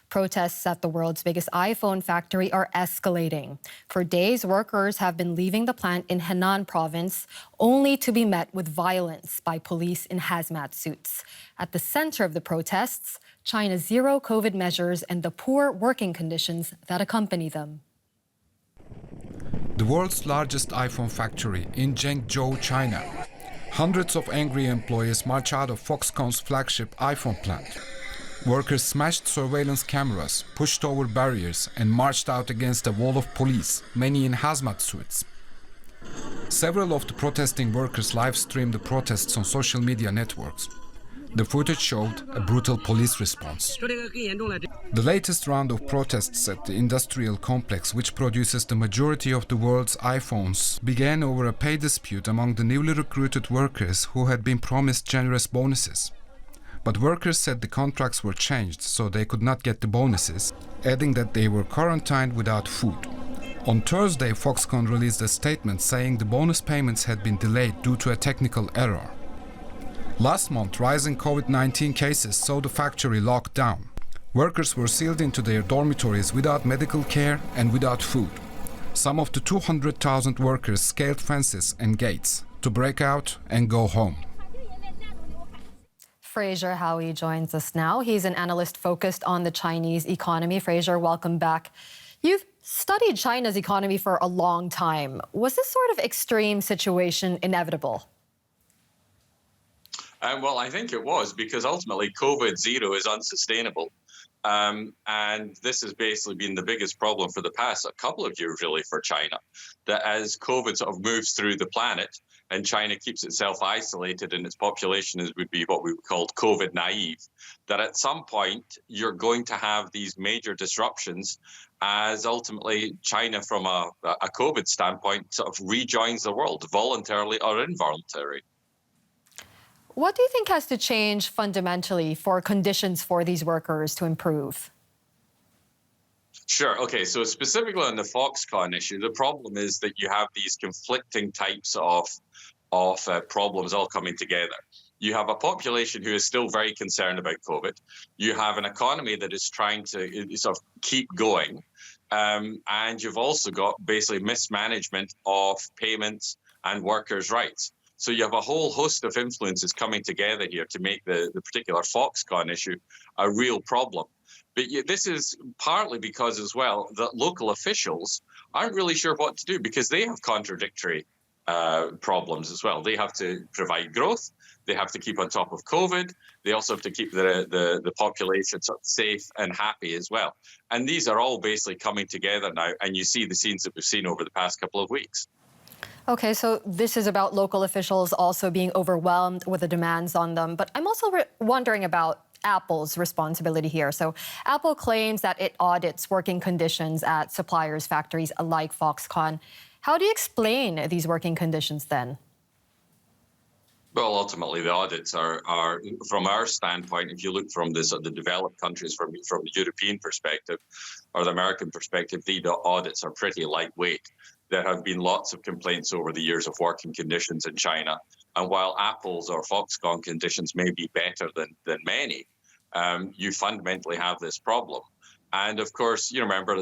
Protests at the world's biggest iPhone factory are escalating. For days, workers have been leaving the plant in Henan province only to be met with violence by police in hazmat suits. At the center of the protests, China's zero COVID measures and the poor working conditions that accompany them. The world's largest iPhone factory in Zhengzhou, China. Hundreds of angry employees march out of Foxconn's flagship iPhone plant. Workers smashed surveillance cameras, pushed over barriers, and marched out against a wall of police, many in hazmat suits. Several of the protesting workers live-streamed the protests on social media networks. The footage showed a brutal police response. The latest round of protests at the industrial complex, which produces the majority of the world's iPhones, began over a pay dispute among the newly recruited workers who had been promised generous bonuses. But workers said the contracts were changed so they could not get the bonuses, adding that they were quarantined without food. On Thursday, Foxconn released a statement saying the bonus payments had been delayed due to a technical error. Last month, rising COVID-19 cases saw the factory locked down. Workers were sealed into their dormitories without medical care and without food. Some of the 200,000 workers scaled fences and gates to break out and go home. Fraser Howie joins us now. He's an analyst focused on the Chinese economy. Fraser, welcome back. You've studied China's economy for a long time. Was this sort of extreme situation inevitable? Well, I think it was, because ultimately COVID zero is unsustainable. And this has basically been the biggest problem for the past couple of years, really, for China, that as COVID sort of moves through the planet and China keeps itself isolated and its population would be what we would call COVID naive, that at some point you're going to have these major disruptions as ultimately China, from a COVID standpoint, sort of rejoins the world, voluntarily or involuntarily. What do you think has to change fundamentally for conditions for these workers to improve? Sure. Okay. So specifically on the Foxconn issue, the problem is that you have these conflicting types of problems all coming together. You have a population who is still very concerned about COVID. You have an economy that is trying to sort of keep going. And you've also got basically mismanagement of payments and workers' rights. So you have a whole host of influences coming together here to make the particular Foxconn issue a real problem. But this is partly because as well that local officials aren't really sure what to do, because they have contradictory problems as well. They have to provide growth. They have to keep on top of COVID. They also have to keep the population sort of safe and happy as well. And these are all basically coming together now. And you see the scenes that we've seen over the past couple of weeks. Okay, so this is about local officials also being overwhelmed with the demands on them. But I'm also wondering about Apple's responsibility here. So Apple claims that it audits working conditions at suppliers' factories like Foxconn. How do you explain these working conditions then? Well, ultimately, the audits are from our standpoint, if you look from the developed countries, from the European perspective or the American perspective, the audits are pretty lightweight. There have been lots of complaints over the years of working conditions in China. And while Apple's or Foxconn conditions may be better than many, you fundamentally have this problem. And of course, you remember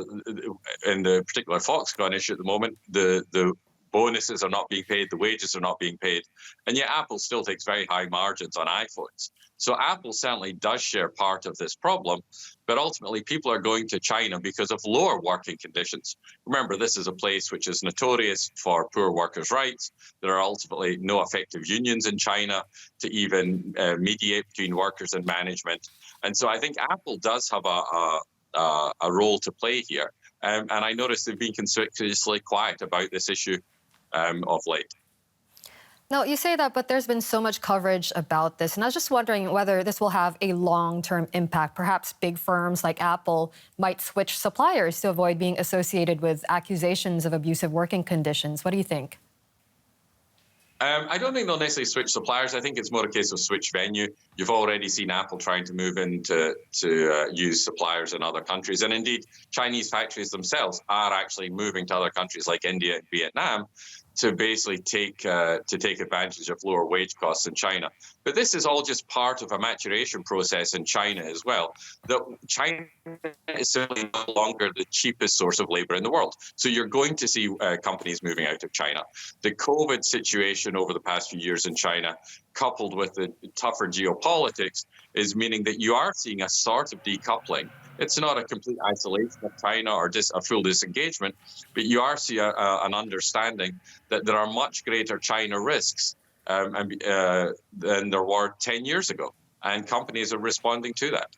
in the particular Foxconn issue at the moment, the bonuses are not being paid, the wages are not being paid. And yet Apple still takes very high margins on iPhones. So Apple certainly does share part of this problem, but ultimately people are going to China because of lower working conditions. Remember, this is a place which is notorious for poor workers' rights. There are ultimately no effective unions in China to even mediate between workers and management. And so I think Apple does have a role to play here. And I noticed they've been conspicuously quiet about this issue of late. Now, you say that, but there's been so much coverage about this. And I was just wondering whether this will have a long-term impact. Perhaps big firms like Apple might switch suppliers to avoid being associated with accusations of abusive working conditions. What do you think? I don't think they'll necessarily switch suppliers. I think it's more a case of switch venue. You've already seen Apple trying to move into use suppliers in other countries. And indeed, Chinese factories themselves are actually moving to other countries like India and Vietnam to basically take advantage of lower wage costs in China. But this is all just part of a maturation process in China as well. That China is simply no longer the cheapest source of labor in the world. So you're going to see companies moving out of China. The COVID situation over the past few years in China, coupled with the tougher geopolitics, is meaning that you are seeing a sort of decoupling. It's not a complete isolation of China or just a full disengagement, but you are seeing an understanding that there are much greater China risks than there were 10 years ago. And companies are responding to that.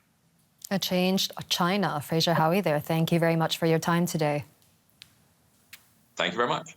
A changed China. Fraser Howey there. Thank you very much for your time today. Thank you very much.